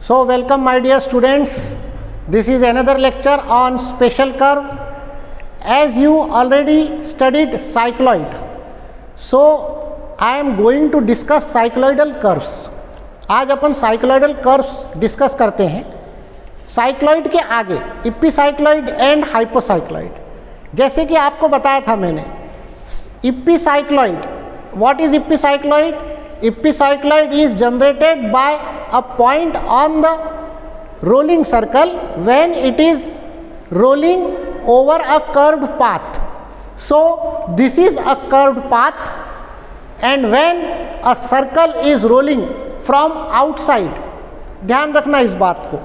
So welcome my dear students, this is another lecture on special curve. As you already studied cycloid, so I am going to discuss cycloidal curves. आज अपन cycloidal curves discuss करते हैं. Cycloid के आगे इप्पीसाइक्लॉइड and हाइपोसाइक्लॉइड. जैसे कि आपको बताया था मैंने, epicycloid, what is epicycloid? Epicycloid is generated by a point on the rolling circle when it is rolling over a curved path. So this is a curved path, and when a circle is rolling from outside, ध्यान रखना इस बात को,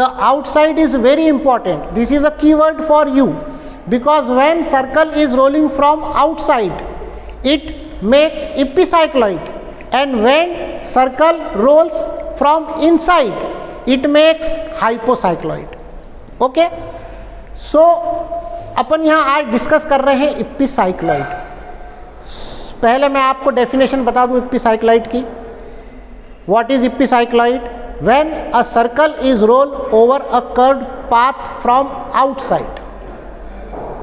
the outside is very important. This is a keyword for you, because when circle is rolling from outside, it make epicycloid, and when circle rolls from inside, it makes hypocycloid. Okay? सो अपन यहाँ आज discuss कर रहे हैं इप्पीसाइक्लॉइड. पहले मैं आपको definition बता दूँ इप्पीसाइक्लॉइड की. What is epicycloid? When a circle is roll over a curved path from outside,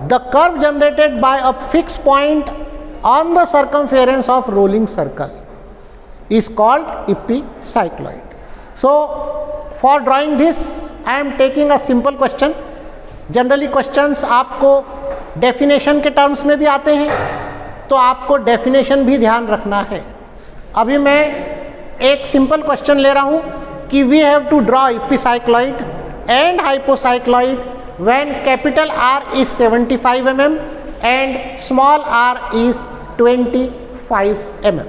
the curve generated by a fix point on the circumference of rolling circle is called epicycloid. So for drawing this I am taking a simple question. Generally questions आपको definition के terms में भी आते हैं, तो आपको definition भी ध्यान रखना है. अभी मैं एक सिंपल क्वेश्चन ले रहा हूँ कि we have to draw epicycloid and hypocycloid when capital R is 75 mm and small r is 25 mm.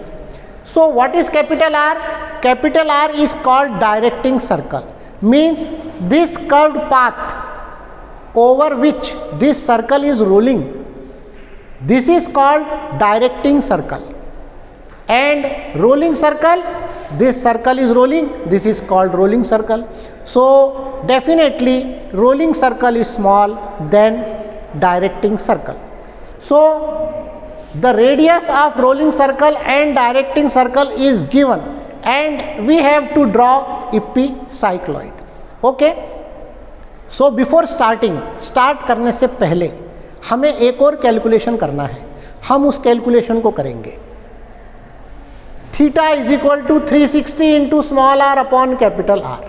So what is capital R? Capital R is called directing circle. Means this curved path over which this circle is rolling, this is called directing circle. And rolling circle, this circle is rolling, this is called rolling circle. So definitely rolling circle is small than directing circle. So the radius of rolling circle and directing circle is given, and we have to draw इप्पीसाइक्लॉइड. Okay? So before start करने से पहले हमें एक और calculation करना है. हम उस कैलकुलेशन को करेंगे. Theta is equal to 360 into small r upon capital R.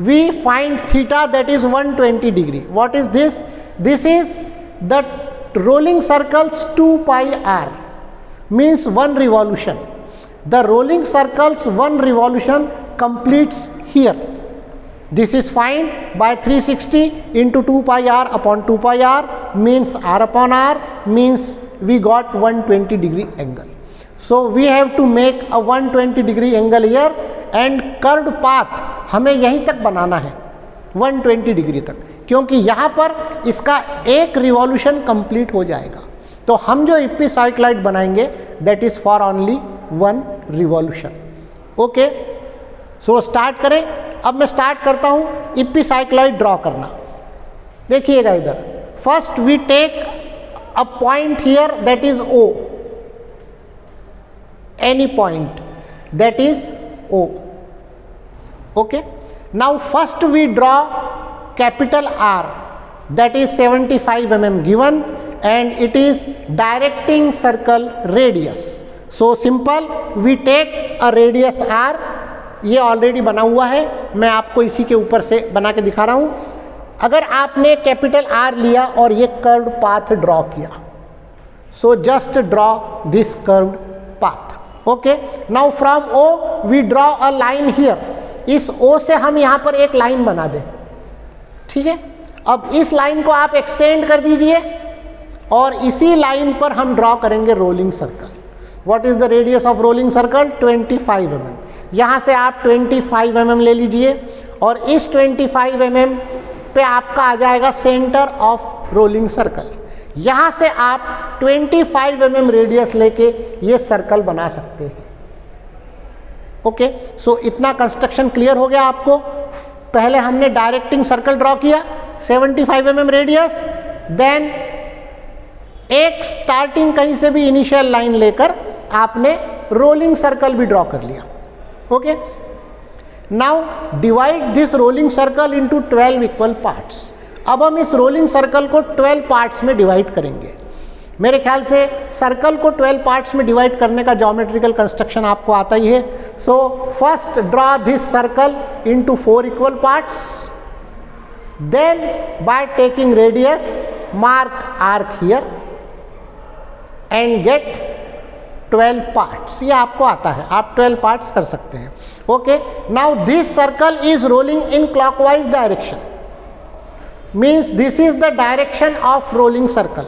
We find theta that is 120 degree. What is this? This is the rolling circles 2 pi r means 1 revolution. The rolling circles 1 revolution completes here. This is find by 360 into 2 pi r upon 2 pi r means r upon r means we got 120 degree angle. So we have to make a 120 degree angle here, and curved path हमें यहीं तक बनाना है 120 degree तक, क्योंकि यहाँ पर इसका एक रिवॉल्यूशन कंप्लीट हो जाएगा. तो हम जो इप्पीसाइक्लॉइड बनाएंगे that is for only 1 revolution. Okay, so start करें. अब मैं स्टार्ट करता हूँ इप्पीसाइक्लॉइड ड्रॉ करना. देखिएगा इधर. First we take a point here that is O. Any point that is O. Okay, now first we draw capital R that is 75 mm given, and it is directing circle radius. So simple, we take a radius R. ये already बना हुआ है, मैं आपको इसी के ऊपर से बना के दिखा रहा हूँ. अगर आपने कैपिटल R लिया और ये कर्व्ड पाथ ड्रॉ किया, so just draw this curved path. Okay, now from O we draw a line here. इस O से हम यहाँ पर एक लाइन बना दें. ठीक है, अब इस लाइन को आप एक्सटेंड कर दीजिए, और इसी लाइन पर हम ड्रॉ करेंगे rolling circle. What is the radius of rolling circle? 25 mm. यहाँ से आप 25 mm ले लीजिए, और इस 25 mm पे आपका आ जाएगा सेंटर ऑफ रोलिंग सर्कल. यहाँ से आप 25 mm रेडियस लेके ये सर्कल बना सकते हैं. ओके, सो इतना कंस्ट्रक्शन क्लियर हो गया आपको. पहले हमने डायरेक्टिंग सर्कल ड्रॉ किया 75 mm रेडियस, देन एक स्टार्टिंग कहीं से भी इनिशियल लाइन लेकर आपने रोलिंग सर्कल भी ड्रॉ कर लिया. Okay, now divide this rolling circle into 12 equal parts. अब हम इस रोलिंग सर्कल को 12 पार्ट्स में डिवाइड करेंगे। मेरे ख्याल से सर्कल को 12 पार्ट्स में डिवाइड करने का ज्योमेट्रिकल कंस्ट्रक्शन आपको आता ही है। So first draw this circle into 4 equal parts, then by taking radius mark arc here and get 12 parts. ये आपको आता है, आप 12 पार्ट्स कर सकते हैं। Okay, now this circle is rolling in clockwise direction, means this is the direction of rolling circle.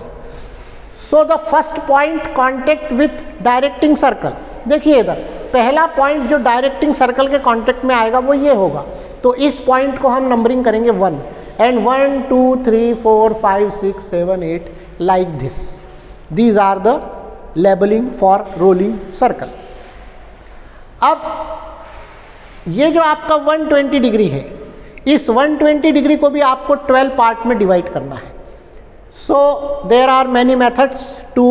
So the first point contact with directing circle, देखिए इधर पहला पॉइंट जो डायरेक्टिंग सर्कल के कॉन्टेक्ट में आएगा वो ये होगा। तो इस पॉइंट को हम नंबरिंग करेंगे 1 and 1 2 3 4 5 6 7 8 like this. These are the labelling for rolling circle. अब ये जो आपका 120 डिग्री है, इस 120 डिग्री को भी आपको 12 पार्ट में डिवाइड करना है। So there are many methods to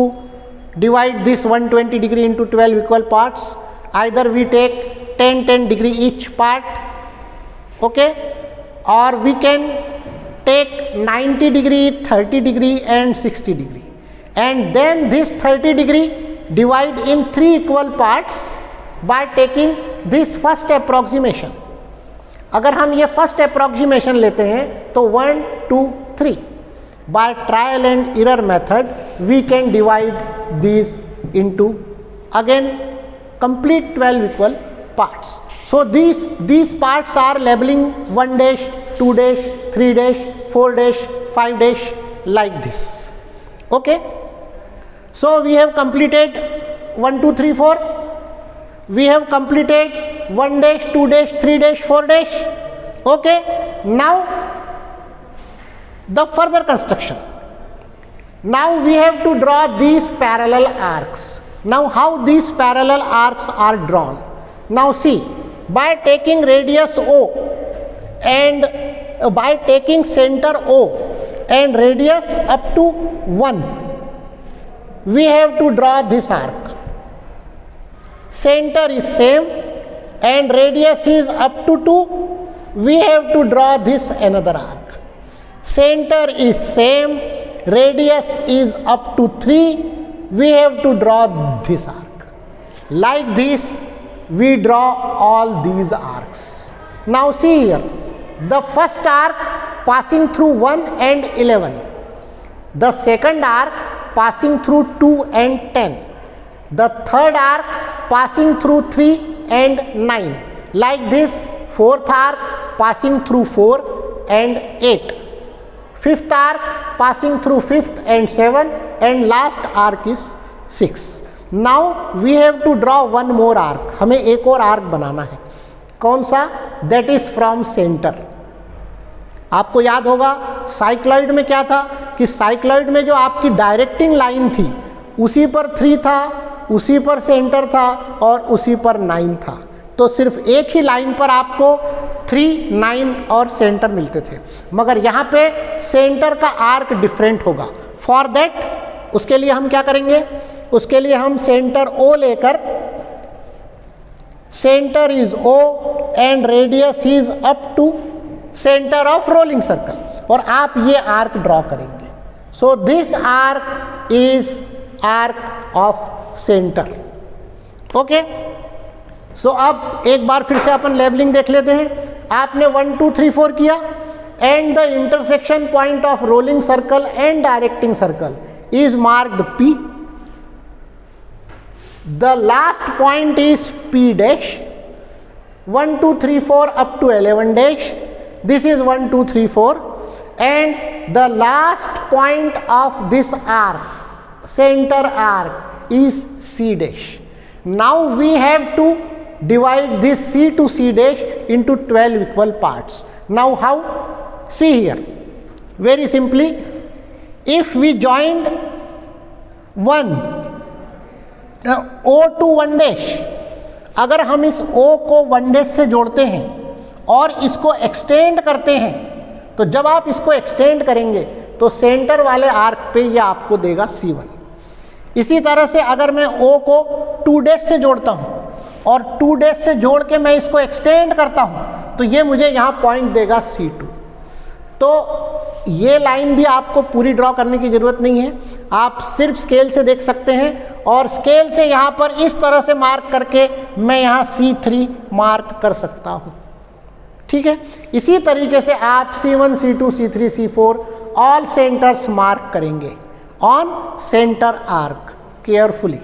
divide this 120 degree into 12 equal parts. Either we take 10 degree each part, okay, और we can take 90 degree 30 degree and 60 degree, and then this 30 degree divide in 3 equal parts by taking this first approximation। अगर हम ये first approximation लेते हैं तो 1 2 3 by trial and error method we can divide these into again complete 12 equal parts। So these parts are labeling 1 dash 2 dash 3 dash 4 dash 5 dash like this। Okay, so we have completed 1 2 3 4, we have completed 1 dash 2 dash 3 dash 4 dash। Okay, now the further construction, now we have to draw these parallel arcs। Now how these parallel arcs are drawn? Now see, by taking radius O and by taking center O and radius up to 1, we have to draw this arc. Center is same and radius is up to 2, we have to draw this another arc. Center is same, radius is up to 3, we have to draw this arc. Like this we draw all these arcs. Now see here, the first arc passing through 1 and 11, the second arc passing through 2 and 10, the third arc passing through 3 and 9, like this fourth arc passing through 4 and 8, fifth arc passing through 5th and 7, and last arc is 6। Now we have to draw one more arc, हमें एक और arc बनाना है। कौन सा? That is from center। आपको याद होगा cycloid में क्या था कि साइक्लॉइड में जो आपकी डायरेक्टिंग लाइन थी उसी पर 3 था, उसी पर सेंटर था और उसी पर 9 था। तो सिर्फ एक ही लाइन पर आपको 3 9 और सेंटर मिलते थे, मगर यहाँ पे सेंटर का आर्क डिफरेंट होगा। फॉर दैट उसके लिए हम क्या करेंगे, उसके लिए हम सेंटर O लेकर, centre is O and radius is up to centre of rolling circle, और आप ये आर्क ड्रॉ करेंगे। So this arc is arc of centre. Okay, so अब एक बार फिर से अपन लेबलिंग देख लेते हैं। आपने 1 2 3 4 किया and the intersection point of rolling circle and directing circle is marked P। The last point is P dash. 1 2 3 4 up to 11 dash, this is 1 2 3 4, and the last point of this arc, center arc, is C dash। Now we have to divide this C to C dash into 12 equal parts। Now how? See here, very simply, if we joined 1 O to 1 dash, अगर हम इस O को 1 dash से जोड़ते हैं और इसको extend करते हैं, तो जब आप इसको एक्सटेंड करेंगे तो सेंटर वाले आर्क पे ये आपको देगा C1। इसी तरह से अगर मैं O को 2 dash से जोड़ता हूँ और 2 डैश से जोड़ के मैं इसको एक्सटेंड करता हूँ तो ये मुझे यहाँ पॉइंट देगा C2। तो ये लाइन भी आपको पूरी ड्रॉ करने की ज़रूरत नहीं है, आप सिर्फ स्केल से देख सकते हैं और स्केल से यहाँ पर इस तरह से मार्क करके मैं यहाँ C3 मार्क कर सकता हूँ। ठीक है, इसी तरीके से आप C1, C2, C3, C4 all centres mark करेंगे on centre arc carefully.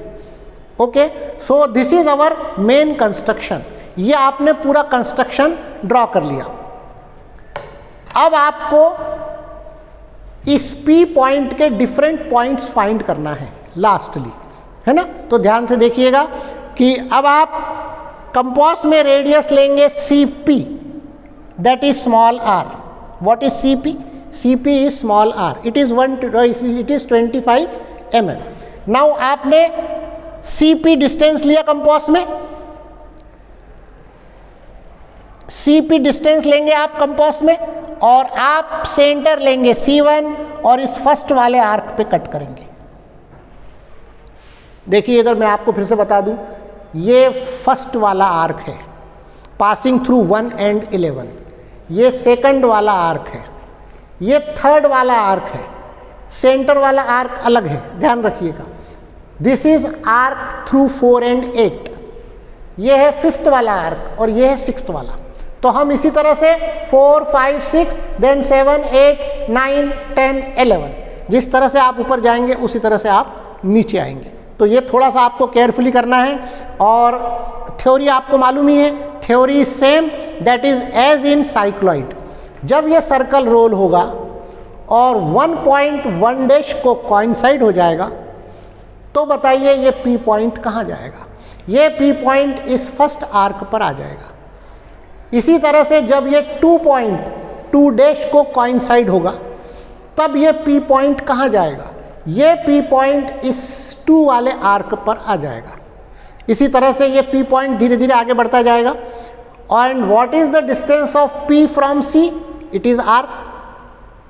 Okay, so this is our main construction. ये आपने पूरा कंस्ट्रक्शन ड्रॉ कर लिया। अब आपको इस P पॉइंट के डिफरेंट पॉइंट्स फाइंड करना है लास्टली, है ना। तो ध्यान से देखिएगा कि अब आप कंपास में रेडियस लेंगे CP, that is small r। What is CP? CP is small r, it is 25 mm। Now आपने CP डिस्टेंस लिया कंपास में, CP डिस्टेंस लेंगे आप कंपास में और आप सेंटर लेंगे C1 और इस फर्स्ट वाले आर्क पे कट करेंगे। देखिए इधर मैं आपको फिर से बता दूं, ये फर्स्ट वाला आर्क है पासिंग थ्रू 1 and 11, ये सेकंड वाला आर्क है, ये थर्ड वाला आर्क है, सेंटर वाला आर्क अलग है, ध्यान रखिएगा। This is arc through 4 and 8, ये है फिफ्थ वाला आर्क और ये है सिक्स्थ वाला। तो हम इसी तरह से 4, 5, 6, देन 7, 8, 9, 10, 11, जिस तरह से आप ऊपर जाएंगे उसी तरह से आप नीचे आएंगे। तो ये थोड़ा सा आपको केयरफुली करना है और थ्योरी आपको मालूम ही है, theory same, that is as in cycloid. जब ये सर्कल रोल होगा और 1.1 डैश को कोइंसाइड हो जाएगा तो बताइए ये P पॉइंट कहाँ जाएगा? ये P पॉइंट इस फर्स्ट आर्क पर आ जाएगा। इसी तरह से जब ये 2 डैश को कोइंसाइड होगा तब ये P पॉइंट कहाँ जाएगा? ये P पॉइंट इस 2 वाले आर्क पर आ जाएगा। इसी तरह से ये P पॉइंट धीरे धीरे आगे बढ़ता जाएगा। And what is the distance of P from C? It is R।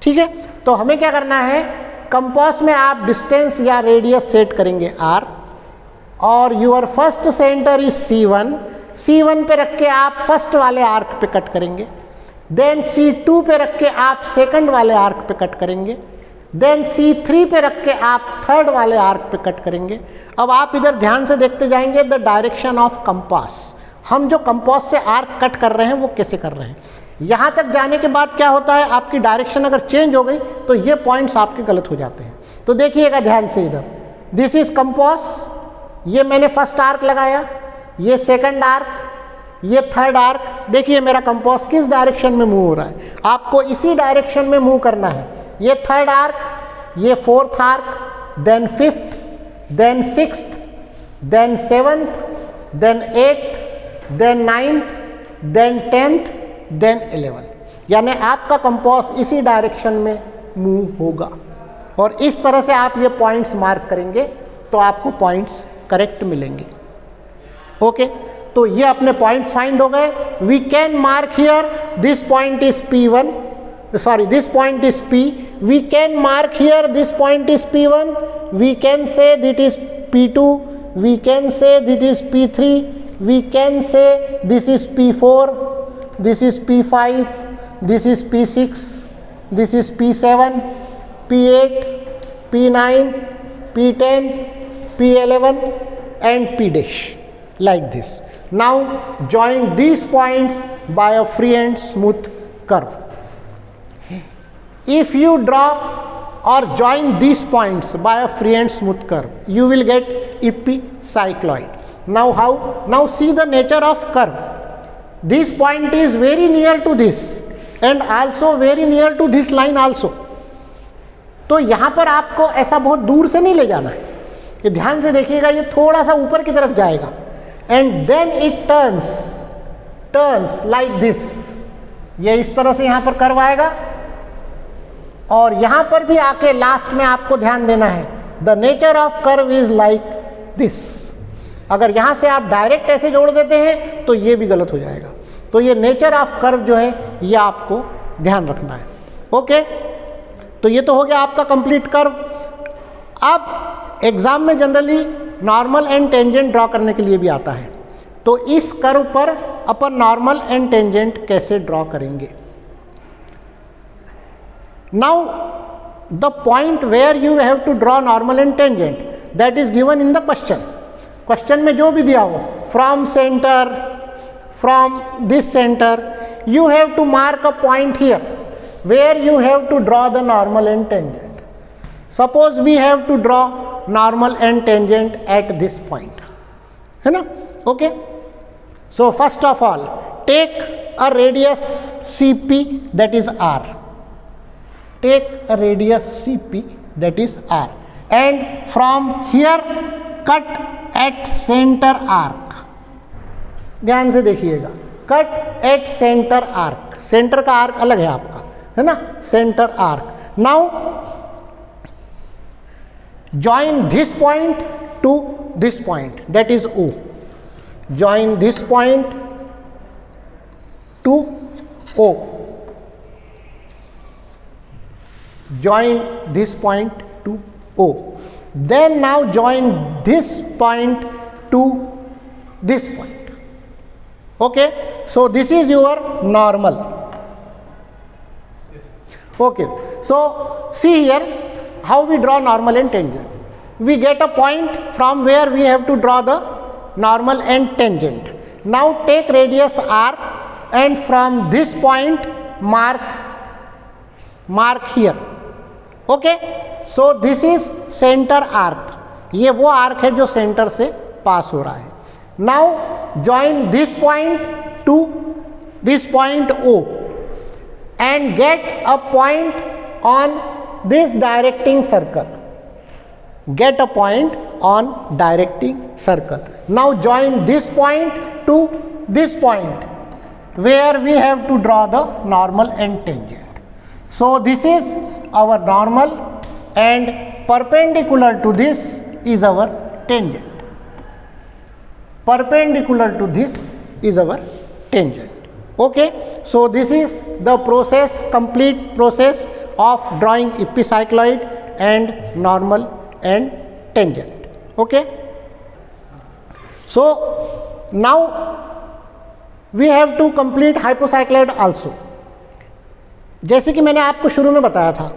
ठीक है, तो हमें क्या करना है, कंपास में आप डिस्टेंस या रेडियस सेट करेंगे R और your first centre is C1 पे रख के आप फर्स्ट वाले आर्क पे कट करेंगे, देन C2 पे रख के आप सेकंड वाले आर्क पे कट करेंगे, देन C3 पे रख के आप थर्ड वाले आर्क पे कट करेंगे। अब आप इधर ध्यान से देखते जाएंगे द डायरेक्शन ऑफ कंपास, हम जो कंपास से आर्क कट कर रहे हैं वो कैसे कर रहे हैं। यहाँ तक जाने के बाद क्या होता है, आपकी डायरेक्शन अगर चेंज हो गई तो ये पॉइंट्स आपके गलत हो जाते हैं। तो देखिएगा ध्यान से इधर, दिस इज कंपास, ये मैंने फर्स्ट आर्क लगाया, ये सेकंड आर्क, ये थर्ड आर्क। देखिए मेरा कंपास किस डायरेक्शन में मूव हो रहा है, आपको इसी डायरेक्शन में मूव करना है। ये थर्ड आर्क, ये fourth arc, then fifth, then sixth, then seventh, then eighth, then ninth, then 10th, then 11। यानी आपका कंपास इसी डायरेक्शन में मूव होगा और इस तरह से आप ये पॉइंट्स मार्क करेंगे तो आपको पॉइंट्स करेक्ट मिलेंगे। ओके, तो ये अपने पॉइंट्स फाइंड हो गए। We can mark here this point is P1, sorry, this point is P. We can mark here this point is P1. We can say that is P2. We can say that is P3. We can say this is P4. This is P5. This is P6. This is P7. P8. P9. P10. P11 and P dash, like this. Now join these points by a free and smooth curve. If you draw or join these points by a free and smooth curve, you will get epicycloid. Now how? Now see the nature of curve. This point is very near to this and also very near to this line also. तो यहाँ पर आपको ऐसा बहुत दूर से नहीं ले जाना है, ये ध्यान से देखिएगा, ये थोड़ा सा ऊपर की तरफ जाएगा and then it turns like this. ये इस तरह से यहाँ पर कर्व आएगा और यहाँ पर भी आके लास्ट में आपको ध्यान देना है, the nature of curve is like this. अगर यहाँ से आप डायरेक्ट ऐसे जोड़ देते हैं तो ये भी गलत हो जाएगा। तो ये नेचर ऑफ कर्व जो है ये आपको ध्यान रखना है। ओके, तो ये तो हो गया आपका कंप्लीट कर्व। अब एग्जाम में generally normal and tangent draw करने के लिए भी आता है। तो इस कर्व पर अपन नॉर्मल एंड टेंजेंट कैसे ड्रॉ करेंगे। Now the point where you have to draw normal and tangent that is given in the question. Question में जो भी दिया हो, from centre, from this centre, you have to mark a point here where you have to draw the normal and tangent. Suppose we have to draw normal and tangent at this point, है ना? Okay. So first of all, take a radius CP that is R. Take a radius CP that is R, and from here cut at center arc. ध्यान से देखिएगा, cut at centre arc, centre का arc अलग है आपका, है ना, centre arc. Now join this point two this point that is O, join this point two O, join this point two O, then now join this point to this point. Okay, so this is your normal. Okay, so see here how we draw normal and tangent. We get a point from where we have to draw the normal and tangent. Now take radius R and from this point mark here. Okay, so this is center arc. ये वो arc है जो centre से पास हो रहा है। Now join this point to this point O and get a point on this directing circle. Get a point on directing circle. Now join this point to this point where we have to draw the normal and tangent. So this is our normal and perpendicular to this is our tangent. Perpendicular to this is our tangent. Okay, so this is the process, complete process of drawing epicycloid and normal and tangent. Okay, so now we have to complete hypocycloid also. जैसे कि मैंने आपको शुरू में बताया था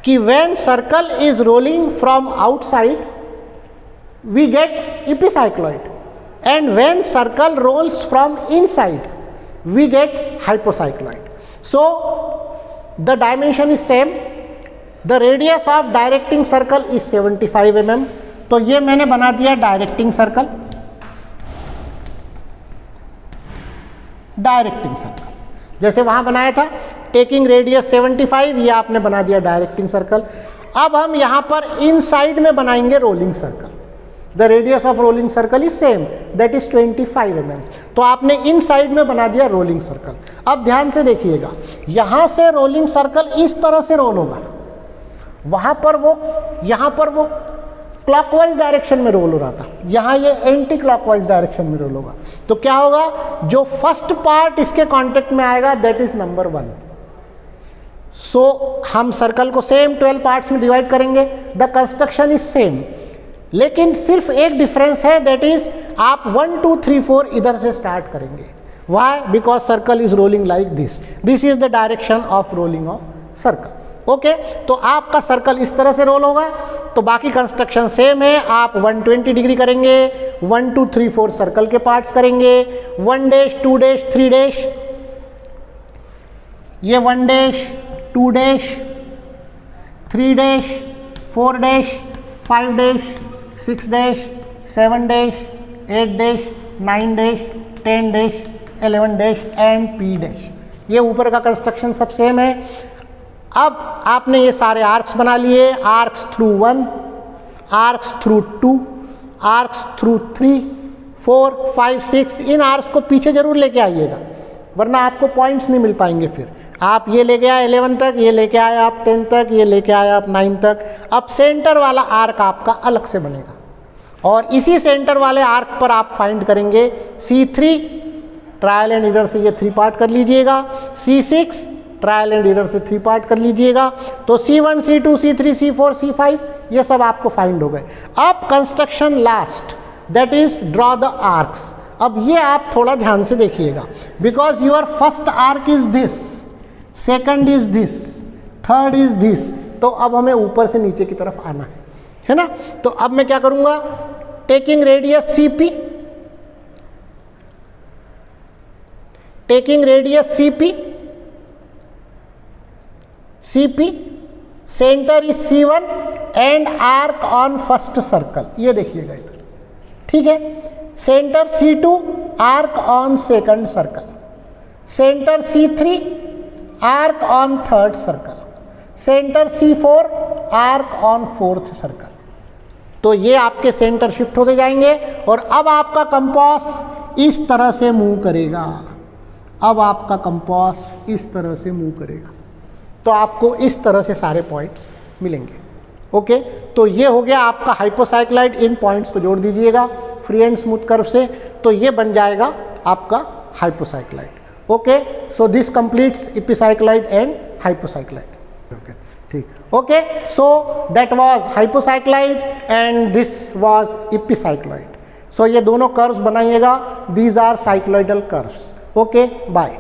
कि when circle is rolling from outside we get epicycloid, and when circle rolls from inside we get hypocycloid. So the dimension is same, the radius of directing circle is 75 mm. तो ये मैंने बना दिया डायरेक्टिंग सर्कल, डायरेक्टिंग सर्कल जैसे वहां बनाया था taking radius 75, ये आपने बना दिया डायरेक्टिंग सर्कल। अब हम यहां पर इनसाइड में बनाएंगे rolling circle. The radius of rolling circle is same that is 25 mm। तो आपने इन साइड में बना दिया रोलिंग सर्कल। अब ध्यान से देखिएगा, यहां से रोलिंग सर्कल इस तरह से रोल होगा, वहां पर वो यहां पर वो क्लॉकवाइज डायरेक्शन में रोल हो रहा था, यहां ये एंटी क्लॉकवाइज डायरेक्शन में रोल होगा। तो क्या होगा, जो फर्स्ट पार्ट इसके कांटेक्ट में आएगा दैट इज नंबर 1। सो हम सर्कल को सेम 12 पार्ट्स में डिवाइड करेंगे, द कंस्ट्रक्शन इज सेम, लेकिन सिर्फ एक डिफरेंस है दैट इज आप 1 2 3 4 इधर से स्टार्ट करेंगे। Why? Because circle is rolling like this, this is the direction of rolling of circle. Okay, तो आपका सर्कल इस तरह से रोल होगा, तो बाकी कंस्ट्रक्शन सेम है। आप 120 डिग्री करेंगे, 1 2 3 4 सर्कल के पार्ट्स करेंगे, 1 डैश 2 डैश 3 डैश, ये 1 dash 2 dash 3 dash 4 dash 5 dash 6 dash 7 dash 8 dash 9 dash 10 dash 11 dash and P dash. ये ऊपर का कंस्ट्रक्शन सब सेम है। अब आपने ये सारे आर्क्स बना लिए, arcs through 1, arcs through 2, arcs through 3 4 5 6। इन आर्क्स को पीछे जरूर लेके आइएगा, वरना आपको पॉइंट्स नहीं मिल पाएंगे। फिर आप ये लेके आए 11 तक, ये लेके आए आप 10 तक, ये लेके आए आप 9 तक। अब सेंटर वाला आर्क आपका अलग से बनेगा, और इसी सेंटर वाले आर्क पर आप फाइंड करेंगे C3, ट्रायल एंड एरर से ये 3 पार्ट कर लीजिएगा, C6 ट्रायल एंड एरर से 3 पार्ट कर लीजिएगा। तो C1 C2 C3 C4 C5 ये सब आपको फाइंड हो गए। अब construction last that is draw the arcs. अब ये आप थोड़ा ध्यान से देखिएगा, because your first arc is this, second is this, third is this, तो अब हमें ऊपर से नीचे की तरफ आना है ना। तो अब मैं क्या करूंगा, taking radius CP, taking radius CP, centre is C1 and arc on first circle, ये देखिएगा इधर, ठीक है। Centre C2, arc on second circle, centre C3, arc on third circle, centre C4, arc on fourth circle. तो ये आपके centre shift होते जाएंगे और अब आपका कंपास इस तरह से मूव करेगा, अब आपका कंपास इस तरह से मूव करेगा, तो आपको इस तरह से सारे पॉइंट्स मिलेंगे। ओके, तो ये हो गया आपका हाइपोसाइक्लॉइड। इन पॉइंट्स को जोड़ दीजिएगा फ्री एंड स्मूथ कर्व से, तो ये बन जाएगा आपका hypocycloid. Okay, so this completes epicycloid and hypocycloid. Okay, ठीक। Okay, so that was hypocycloid and this was epicycloid. सो ये दोनों कर्व्स बनाइएगा, these are cycloidal curves. Okay, bye.